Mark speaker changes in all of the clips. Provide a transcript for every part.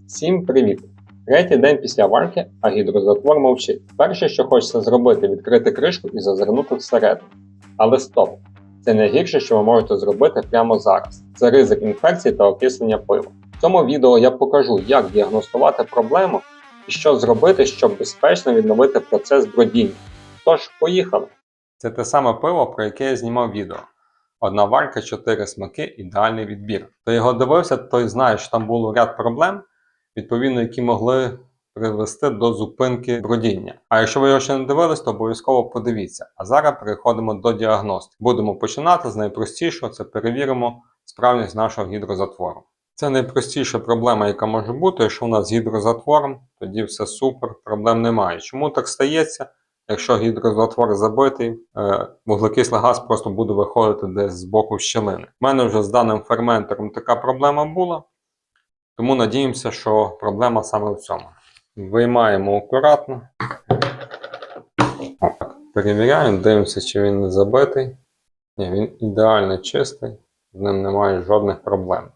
Speaker 1: Всім привіт! Третій день після варки, а гідрозатвор мовчить. Перше, що хочеться зробити, відкрити кришку і зазирнути всередину. Але стоп! Це найгірше, що ви можете зробити прямо зараз. Це ризик інфекцій та окислення пива. В цьому відео я покажу, як діагностувати проблему і що зробити, щоб безпечно відновити процес бродіння. Тож, поїхали! Це те саме пиво, про яке я знімав відео. Одна варка, 4 смаки, ідеальний відбір. Хто його дивився, той знає, що там було ряд проблем, відповідно, які могли привести до зупинки бродіння. А якщо ви його ще не дивились, то обов'язково подивіться. А зараз переходимо до діагностики. Будемо починати з найпростішого, це перевіримо справність нашого гідрозатвору. Це найпростіша проблема, яка може бути. Якщо у нас з гідрозатвором, тоді все супер, проблем немає. Чому так стається? Якщо гідрозатвор забитий, вуглекислий газ просто буде виходити десь з боку щілини. У мене вже з даним ферментером така проблема була, тому надіємося, що проблема саме в цьому. Виймаємо акуратно. Перевіряємо, дивимося, чи він не забитий. Ні, він ідеально чистий, з ним немає жодних проблем.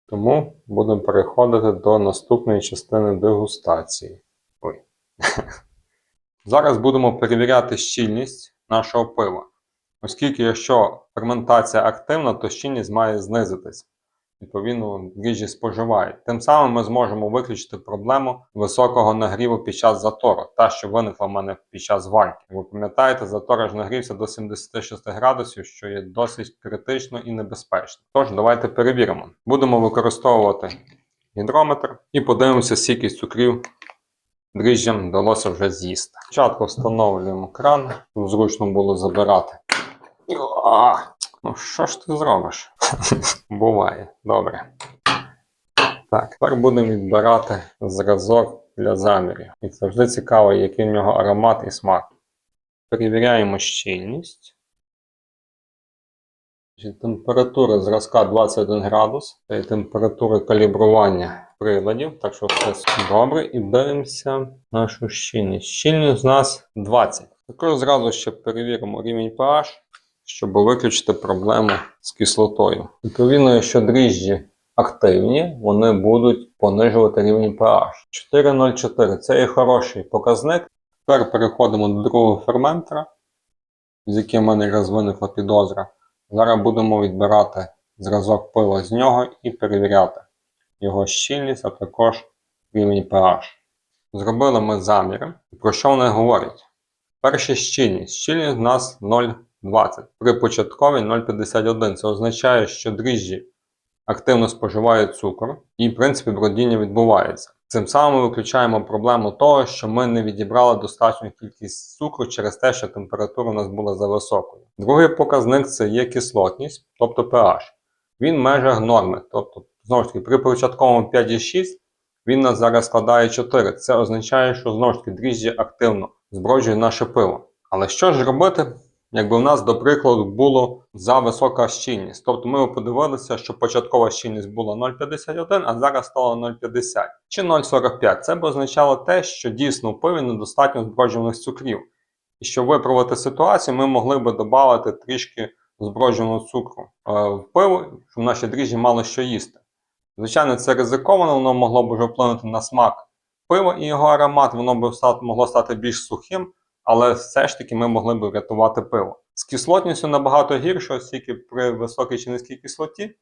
Speaker 1: Тому будемо переходити до наступної частини дегустації. Ой. Зараз будемо перевіряти щільність нашого пива. Оскільки, якщо ферментація активна, то щільність має знизитись. Відповідно, дріжджі споживають. Тим самим ми зможемо виключити проблему високого нагріву під час затору, та, що виникла в мене під час варки. Ви пам'ятаєте, затор аж нагрівся до 76 градусів, що є досить критично і небезпечно. Тож, давайте перевіримо. Будемо використовувати гідрометр і подивимося, скільки цукрів дріжджам вдалося вже з'їсти. Спочатку встановлюємо кран, щоб зручно було забирати. Ну що ж ти зробиш? Буває. Добре. Так, тепер будемо відбирати зразок для замірів. І завжди цікаво, який в нього аромат і смак. Перевіряємо щільність. Температура зразка 21 градус. Це температура калібрування приладів, так що все добре. І дивимося нашу щільність. Щільність у нас 20. Також зразу ще перевіримо рівень pH, щоб виключити проблему з кислотою. Відповідно, якщо дріжджі активні, вони будуть понижувати рівень pH. 4,04 – це є хороший показник. Тепер переходимо до другого ферментора, з яким в мене якраз виникла підозра. Зараз будемо відбирати зразок пива з нього і перевіряти його щільність, а також рівень pH. Зробили ми заміри. Про що вони говорять? Перше, щільність. Щільність у нас 0,20. При початковій 0,51. Це означає, що дріжджі активно споживають цукор і, в принципі, бродіння відбувається. Цим самим ми виключаємо проблему того, що ми не відібрали достатню кількість цукру через те, що температура у нас була за високою. Другий показник – це є кислотність, тобто pH. Він в межах норми. Тобто, знову ж таки, при початковому 5,6 він у нас зараз складає 4. Це означає, що, знову ж таки, дріжджі активно зброджують наше пиво. Але що ж робити, якби в нас, до прикладу, було за висока щільність? Тобто ми подивилися, що початкова щільність була 0,51, а зараз стала 0,50 чи 0,45. Це б означало те, що дійсно в пиві недостатньо зброджуваних цукрів. І щоб виправити ситуацію, ми могли би додати трішки збродженого цукру в пиво, щоб наші дріжджі мали що їсти. Звичайно, це ризиковано, воно могло б вже вплинути на смак пива і його аромат, воно б могло стати більш сухим, але все ж таки ми могли б врятувати пиво. З кислотністю набагато гірше, оскільки при високій чи низькій кислоті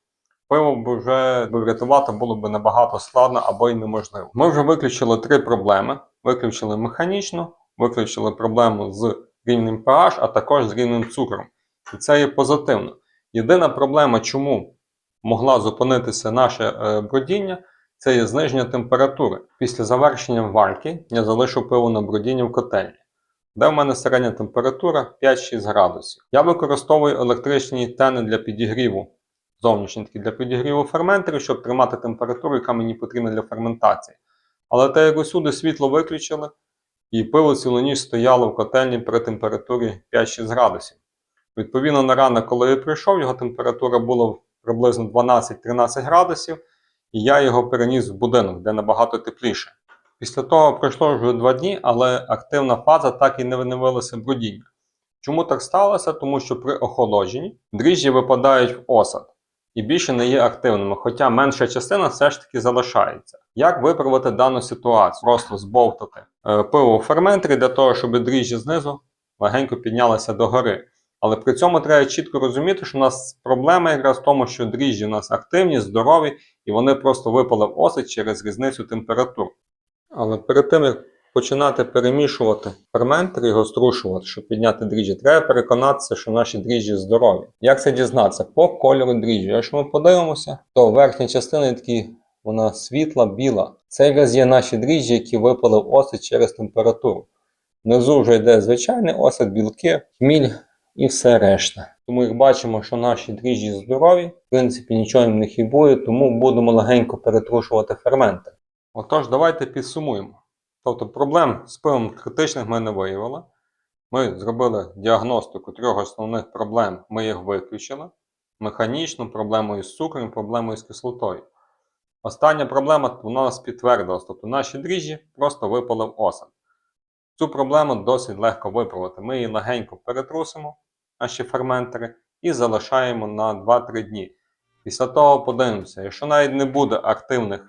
Speaker 1: пиво б вже врятувати було б набагато складно або й неможливо. Ми вже виключили 3 проблеми. Виключили механічну, виключили проблему з рівнем pH, а також з рівнем цукру. І це є позитивно. Єдина проблема, чому могла зупинитися наше бродіння, це є зниження температури. Після завершення варки я залишив пиво на бродіння в котельні, де в мене середня температура 5-6 градусів. Я використовую електричні тени для підігріву, зовнішні такі для підігріву ферментерів, щоб тримати температуру, яка мені потрібна для ферментації. Але те, як усюди світло виключили, і пиво цілу ніч стояло в котельні при температурі 5-6 градусів. Відповідно, на ранок, коли я прийшов, його температура була приблизно 12-13 градусів, і я його переніс в будинок, де набагато тепліше. Після того пройшло вже 2 дні, але активна фаза так і не виявилася бродіння. Чому так сталося? Тому що при охолодженні дріжджі випадають в осад. і більше не є активними, хоча менша частина все ж таки залишається. Як виправити дану ситуацію? Просто збовтати пиво у ферментері для того, щоб дріжджі знизу легенько піднялися догори. Але при цьому треба чітко розуміти, що у нас проблема якраз в тому, що дріжджі у нас активні, здорові, і вони просто випали в осад через різницю температур. Але перед тим, як починати перемішувати ферментер і його струшувати, щоб підняти дріжджі, треба переконатися, що наші дріжджі здорові. Як це дізнатися? По кольору дріжджі. Якщо ми подивимося, то верхня частина вона світла, біла. Це якраз є наші дріжджі, які випали в осад через температуру. Внизу вже йде звичайний осад, білки, хміль і все решта. Тому як бачимо, що наші дріжджі здорові, в принципі нічого їм не хібує, тому будемо легенько перетрушувати ферментер. Отож, давайте підсумуємо. Тобто проблем з пивом критичних ми не виявили. Ми зробили діагностику 3 основних проблем, ми їх виключили. Механічну, проблему із цукром, проблему із кислотою. Остання проблема у нас підтвердилась, тобто наші дріжджі просто випали в осад. Цю проблему досить легко виправити. Ми її легенько перетрусимо, наші ферментери, і залишаємо на 2-3 дні. Після того подивимося, якщо навіть не буде активних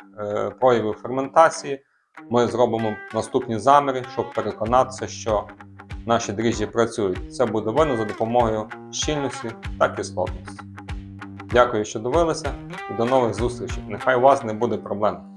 Speaker 1: проявів ферментації, ми зробимо наступні заміри, щоб переконатися, що наші дріжджі працюють. Це буде видно за допомогою щільності та кислотності. Дякую, що дивилися, і до нових зустрічей. Нехай у вас не буде проблем.